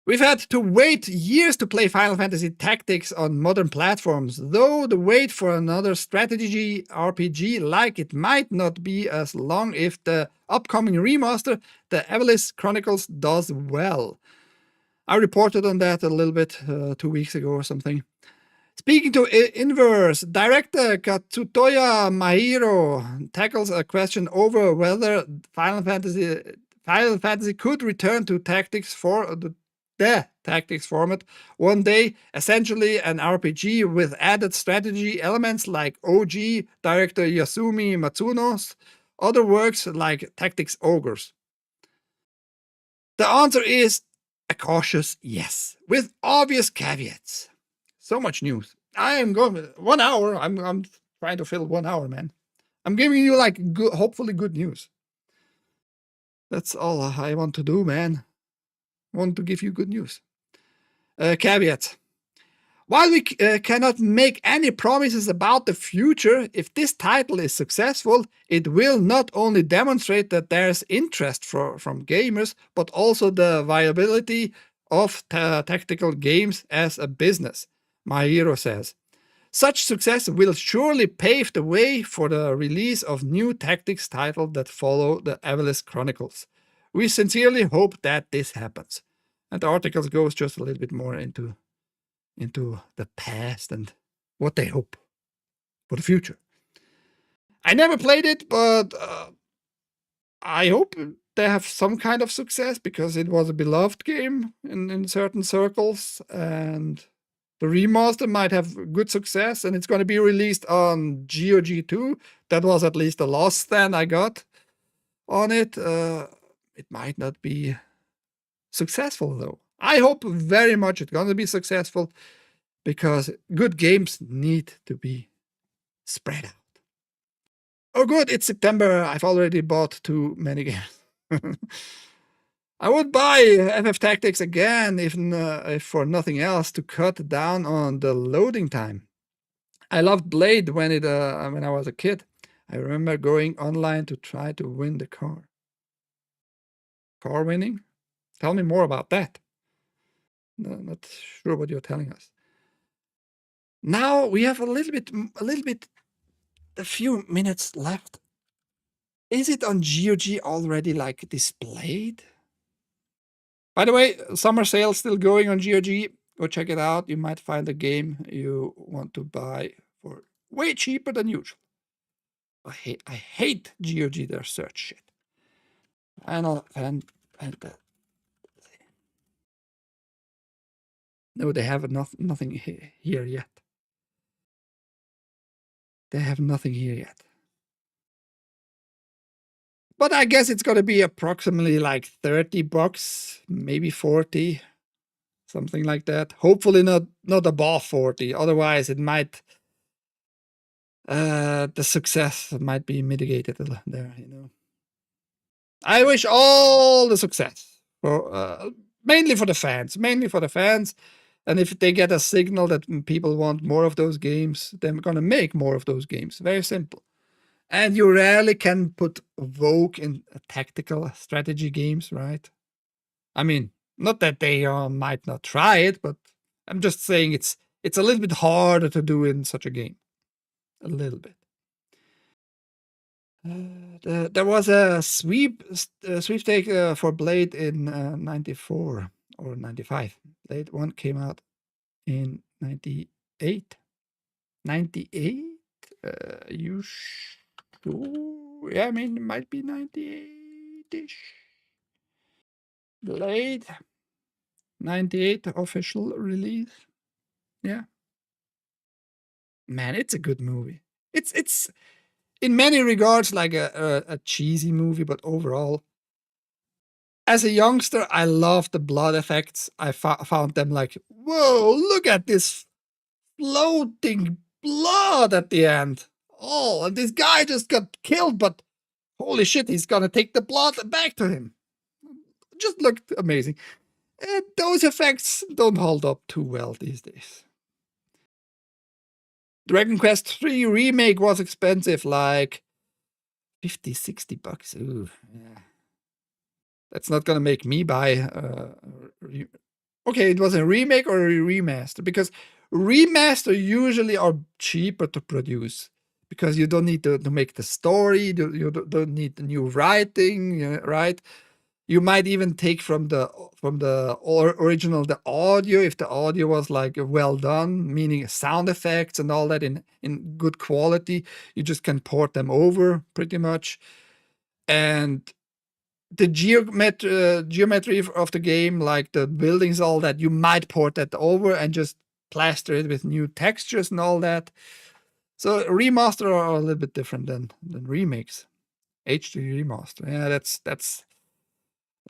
A: We've had to wait years to play Final Fantasy Tactics on modern platforms, though the wait for another strategy RPG like it might not be as long if the upcoming remaster, The Evelys Chronicles, does well. I reported on that a little bit 2 weeks ago or something. Speaking to Inverse, director Katsutoya Mahiro tackles a question over whether Final Fantasy could return to Tactics for the Tactics format one day, essentially an RPG with added strategy elements like OG director Yasumi Matsuno's other works like Tactics Ogres. The answer is a cautious yes, with obvious caveats. So much news. I am going 1 hour. I'm trying to fill 1 hour, man. I'm giving you like hopefully good news. That's all I want to do, man. I want to give you good news. Caveat. While we cannot make any promises about the future, if this title is successful, it will not only demonstrate that there's interest from gamers, but also the viability of tactical games as a business, Mahiro says. Such success will surely pave the way for the release of new tactics titles that follow the Evelys Chronicles. We sincerely hope that this happens. And the article goes just a little bit more into the past and what they hope for the future. I never played it, but I hope they have some kind of success because it was a beloved game in certain circles, and the remaster might have good success, and it's going to be released on GOG 2. That was at least the last stand I got on it. It might not be successful though. I hope very much it's going to be successful because good games need to be spread out. Oh, good, it's September. I've already bought too many games. I would buy FF Tactics again, if for nothing else, to cut down on the loading time. I loved Blade when I was a kid. I remember going online to try to win the car. Car winning? Tell me more about that. No, not sure what you're telling us. Now we have a few minutes left. Is it on GOG already like displayed? By the way, summer sale still going on GOG. Go check it out. You might find a game you want to buy for way cheaper than usual. I hate GOG, their search shit. No, they have nothing here yet. They have nothing here yet. But I guess it's going to be approximately like $30, maybe 40, something like that. Hopefully not above 40. Otherwise, it might the success might be mitigated there. I wish all the success for mainly for the fans. And if they get a signal that people want more of those games, they're going to make more of those games. Very simple. And you rarely can put Vogue in tactical strategy games, right? I mean, not that they might not try it, but I'm just saying it's a little bit harder to do in such a game. A little bit. There was a sweepstake for Blade in 94 or 95. Blade 1 came out in 98. 98? You sure? Yeah, I mean, it might be 98-ish. Blade 98 official release. Yeah. Man, it's a good movie. It's in many regards like a cheesy movie, but overall, as a youngster, I loved the blood effects. I found them like, whoa, look at this floating blood at the end. Oh, and this guy just got killed, but holy shit, he's gonna take the blood back to him. Just looked amazing. And those effects don't hold up too well these days. Dragon Quest III Remake was expensive, like 50, 60 bucks. Ooh, yeah. That's not gonna make me buy. Okay, it was a remake or a remaster, because remaster usually are cheaper to produce because you don't need to make the story. You don't need the new writing, right? You might even take from the original the audio, if the audio was like well done, meaning sound effects and all that in good quality. You just can port them over pretty much, and the geometry of the game, like the buildings, all that, you might port that over and just plaster it with new textures and all that. So remaster are a little bit different than remakes. HD remaster, yeah,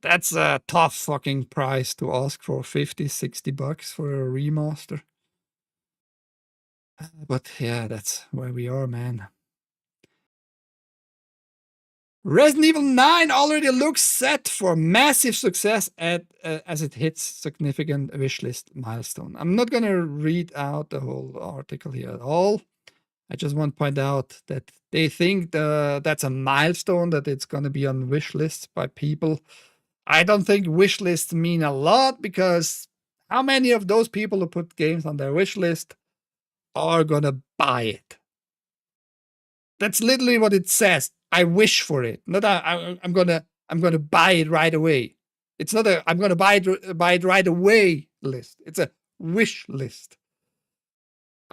A: that's a tough fucking price to ask for, 50, 60 bucks for a remaster. But yeah, that's where we are, man. Resident Evil 9 already looks set for massive success as it hits significant wishlist milestone. I'm not going to read out the whole article here at all. I just want to point out that they think that's a milestone, that it's going to be on wish lists by people. I don't think wish lists mean a lot, because how many of those people who put games on their wish list are going to buy it? That's literally what it says. I wish for it. Not I'm gonna buy it right away. It's not a I'm gonna buy it right away list. It's a wish list.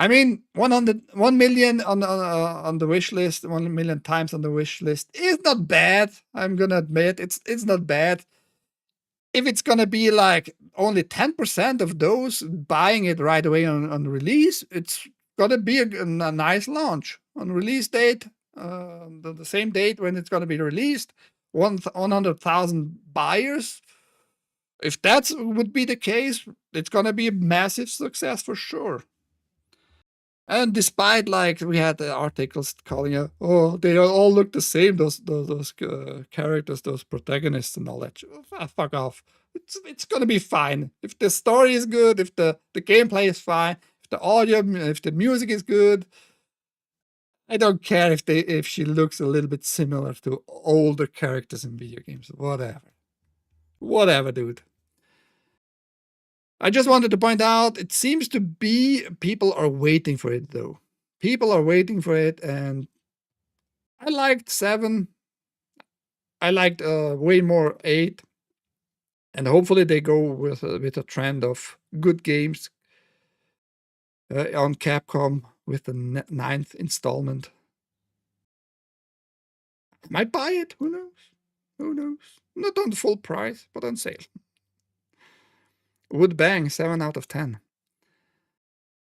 A: I mean, 1 million on the wish list, 1 million times on the wish list is not bad. I'm gonna admit it's not bad. If it's gonna be like only 10% of those buying it right away on release, it's gonna be a nice launch on release date, the same date when it's gonna be released. 100,000 buyers. If that would be the case, it's gonna be a massive success for sure. And despite like we had the articles calling it, oh, they all look the same. Those characters, those protagonists, and all that. Fuck off. It's gonna be fine if the story is good, if the gameplay is fine, if the audio, if the music is good. I don't care if she looks a little bit similar to older characters in video games. Whatever, dude. I just wanted to point out it seems to be people are waiting for it though. People are waiting for it, and I liked 7. I liked way more 8, and hopefully they go with a trend of good games on Capcom with the 9th installment. I might buy it. Who knows? Who knows? Not on the full price, but on sale. Would bang 7 out of 10.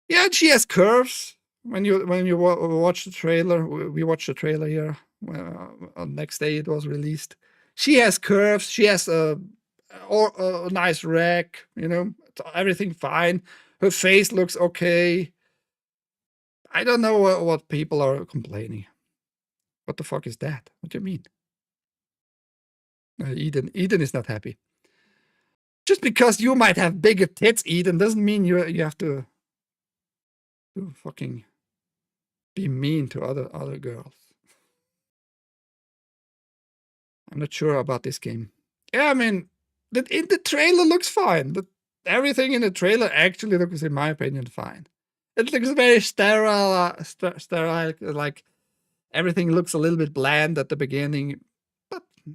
A: Yeah, she has curves. When you watch the trailer, we watched the trailer here. On next day it was released. She has curves. She has a nice rack. You know, everything fine. Her face looks okay. I don't know what people are complaining. What the fuck is that? What do you mean? Eden is not happy. Just because you might have bigger tits, Eden, doesn't mean you have to fucking be mean to other girls. I'm not sure about this game. Yeah, I mean, the trailer looks fine. Everything in the trailer actually looks, in my opinion, fine. It looks very sterile, like everything looks a little bit bland at the beginning. But, I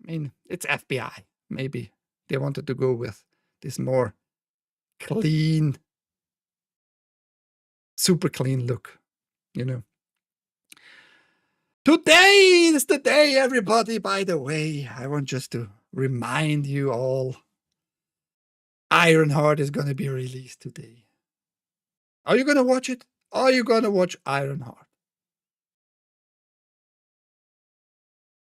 A: mean, it's FBI. Maybe they wanted to go with this more clean, super clean look, you know. Today is the day, everybody, by the way. I want just to remind you all. Ironheart is going to be released today. Are you going to watch it? Are you going to watch Ironheart?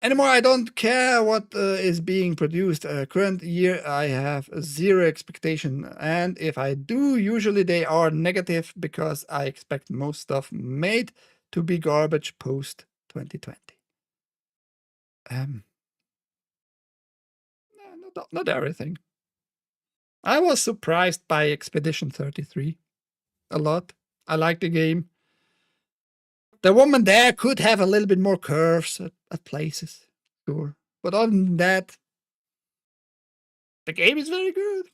A: Anymore, I don't care what is being produced. Current year, I have 0 expectation. And if I do, usually they are negative because I expect most stuff made to be garbage post 2020. Not everything. I was surprised by Expedition 33 a lot. I like the game. The woman there could have a little bit more curves at places, sure. But other than that, the game is very good.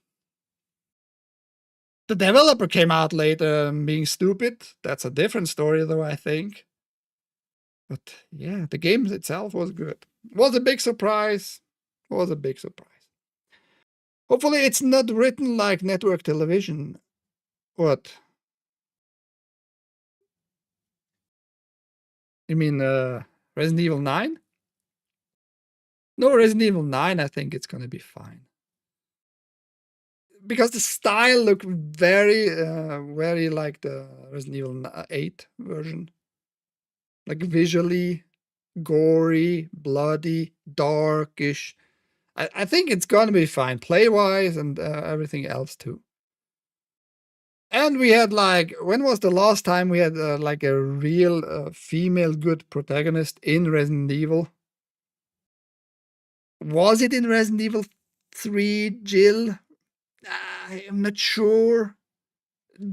A: The developer came out later being stupid. That's a different story, though, I think. But yeah, the game itself was good. Was a big surprise. Was a big surprise. Hopefully it's not written like network television. What? You mean Resident Evil 9? No, Resident Evil 9, I think it's gonna be fine. Because the style looked very like the Resident Evil 8 version. Like visually, gory, bloody, darkish. I think it's gonna be fine, play-wise and everything else too. And we had like, when was the last time we had like a real female good protagonist in Resident Evil? Was it in Resident Evil 3, Jill? I am not sure.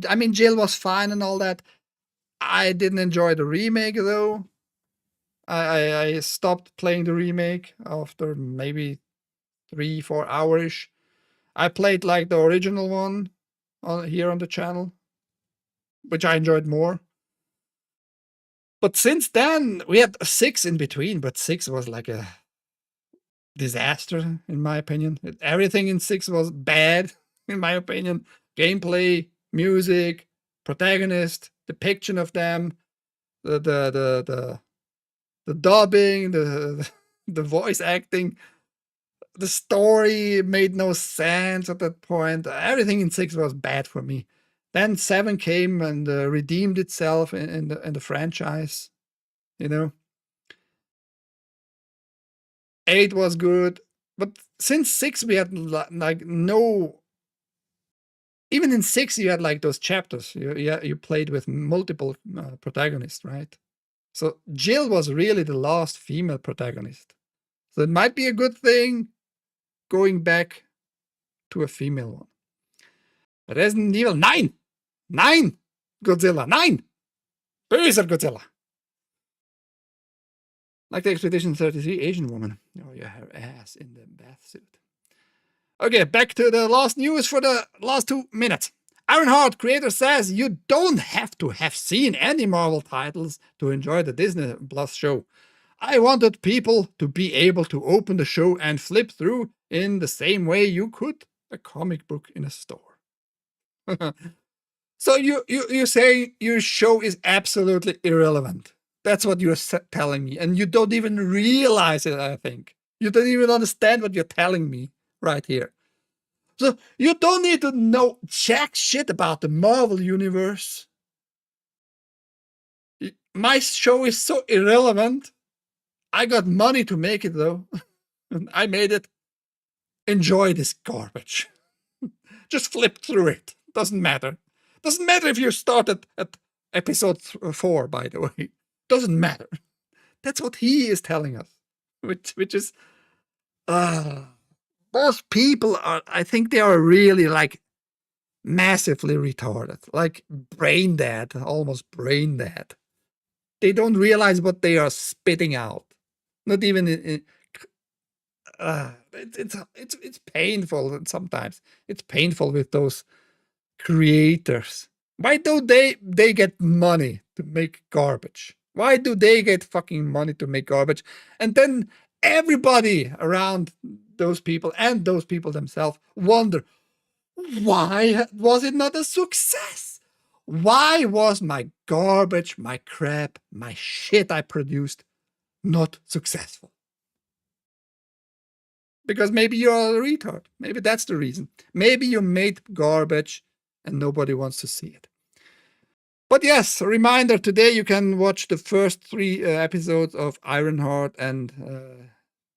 A: I mean, Jill was fine and all that. I didn't enjoy the remake though. I stopped playing the remake after maybe 3-4 hours. I played like the original one here on the channel, which I enjoyed more. But since then, we had 6 in between, but 6 was like a disaster, in my opinion. Everything in 6 was bad, in my opinion. Gameplay, music, protagonist, depiction of them, the dubbing, the voice acting, the story made no sense at that point. Everything in 6 was bad for me. Then 7 came and redeemed itself in the franchise. You know, 8 was good, but since 6 we had like no. Even in 6 you had like those chapters. You played with multiple protagonists, right? So Jill was really the last female protagonist. So it might be a good thing going back to a female one. Resident Evil 9! 9! Godzilla, 9! Böser Godzilla! Like the Expedition 33 Asian woman. Oh, yeah, her ass in the bathsuit. Okay, back to the last news for the last 2 minutes. Ironheart creator says you don't have to have seen any Marvel titles to enjoy the Disney Plus show. I wanted people to be able to open the show and flip through in the same way you could a comic book in a store. So you say your show is absolutely irrelevant. That's what you're telling me. And you don't even realize it, I think. You don't even understand what you're telling me right here. So you don't need to know jack shit about the Marvel universe. My show is so irrelevant. I got money to make it, though. I made it. Enjoy this garbage. Just flip through it. Doesn't matter. Doesn't matter if you started at episode 4, by the way. Doesn't matter. That's what he is telling us. Which is... most people are... I think they are really, like, massively retarded. Like, brain dead. Almost brain dead. They don't realize what they are spitting out. Not even it's painful sometimes. It's painful with those creators. Why do they get money to make garbage? Why do they get fucking money to make garbage? And then everybody around those people and those people themselves wonder, why was it not a success? Why was my garbage, my crap, my shit I produced not successful? Because maybe you're a retard. Maybe that's the reason. Maybe you made garbage and nobody wants to see it. But yes, a reminder, today you can watch the first 3 episodes of Ironheart, and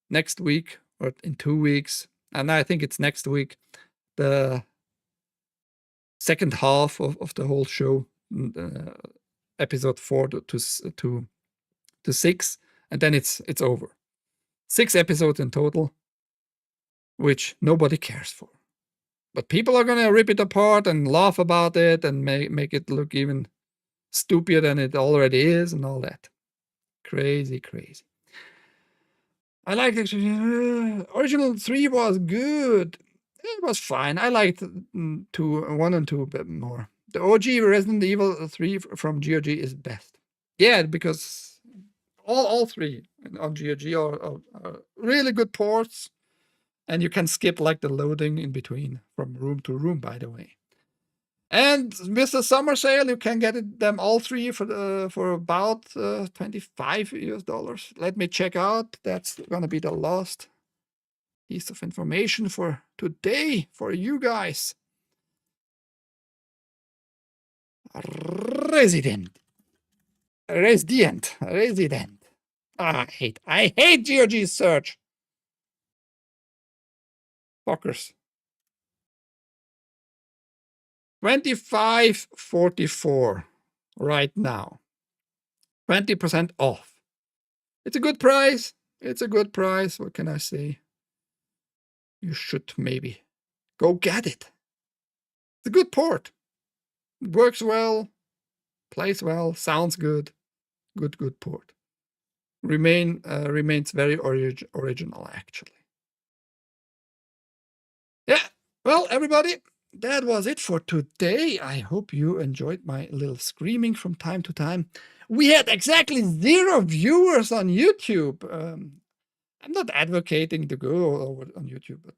A: next week, or in 2 weeks, and I think it's next week, the second half of the whole show, episode 4 to 6, and then it's over. 6 episodes in total, which nobody cares for. But people are gonna rip it apart and laugh about it and make it look even stupider than it already is and all that. Crazy, crazy. I liked it. Original 3 was good. It was fine. I liked 1 and 2 a bit more. The OG Resident Evil 3 from GOG is best. Yeah, because all 3 on GOG are really good ports. And you can skip like the loading in between from room to room, by the way. And with the summer sale, you can get them all 3 for about $25. Let me check out. That's gonna be the last piece of information for today for you guys. Resident. I hate GOG search. Fuckers. $25.44 right now. 20% off. It's a good price. It's a good price. What can I say? You should maybe go get it. It's a good port. It works well, plays well, sounds good. Good port. Remains very original, actually. Yeah, well, everybody, that was it for today. I hope you enjoyed my little screaming from time to time. We had exactly 0 viewers on YouTube. I'm not advocating to go over on YouTube, but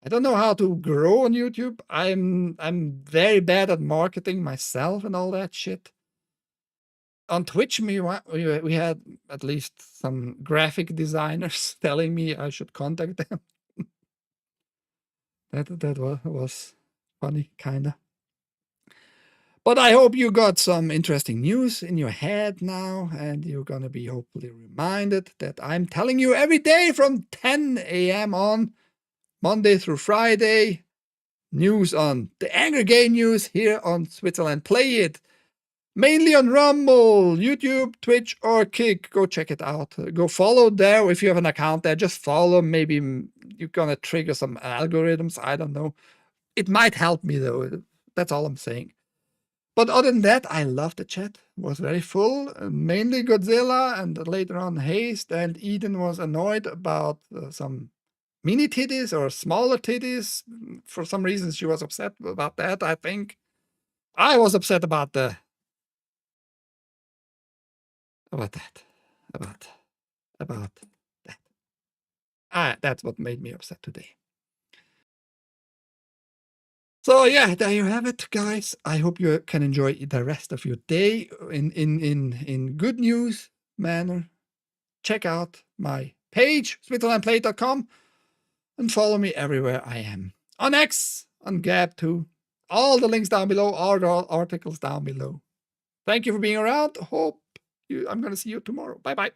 A: I don't know how to grow on YouTube. I'm very bad at marketing myself and all that shit. On Twitch, we had at least some graphic designers telling me I should contact them. that was funny, kinda. But I hope you got some interesting news in your head now, and you're gonna be hopefully reminded that I'm telling you every day from 10 a.m. on, Monday through Friday, news on the Angry Game News here on Switzerland Play It. Mainly on Rumble, YouTube, Twitch, or Kick. Go check it out. Go follow there if you have an account there. Just follow. Maybe you're gonna trigger some algorithms. I don't know. It might help me though. That's all I'm saying. But other than that, I love the chat. It was very full. Mainly Godzilla and later on Haste. And Eden was annoyed about some mini titties or smaller titties. For some reason, she was upset about that, I think. I was upset about that. About that. That's what made me upset today. So yeah, there you have it, guys. I hope you can enjoy the rest of your day in good news manner. Check out my page, switzerland.playit.com, and follow me everywhere I am. On X, on Gab too. All the links down below, all the articles down below. Thank you for being around. I'm going to see you tomorrow. Bye-bye.